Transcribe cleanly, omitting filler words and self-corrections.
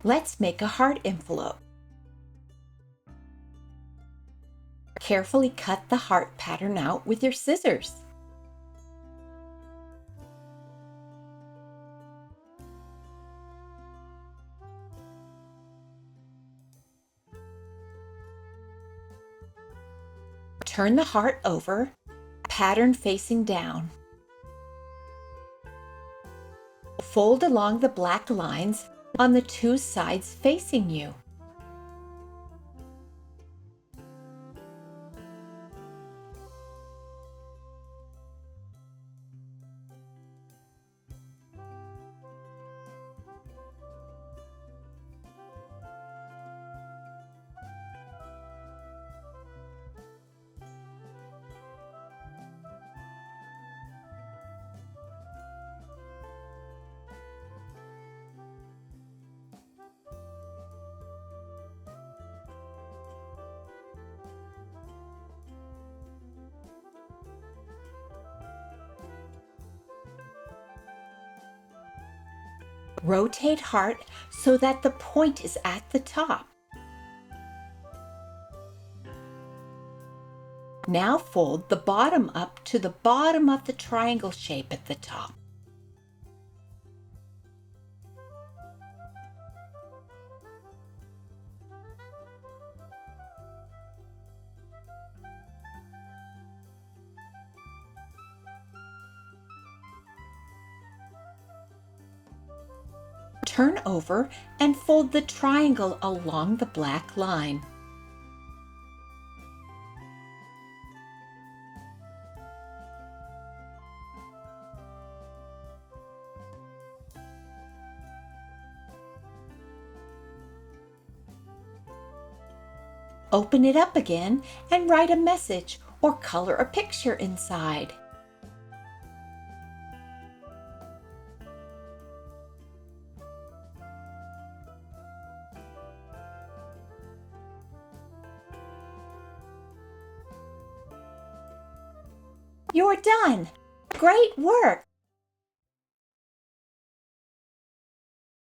Let's make a heart envelope. Carefully cut the heart pattern out with your scissors. Turn the heart over, pattern facing down. Fold along the black lines on the two sides facing you. Rotate heart so that the point is at the top. Now fold the bottom up to the bottom of the triangle shape at the top. Turn over and fold the triangle along the black line. Open it up again and write a message or color a picture inside. You're done! Great work!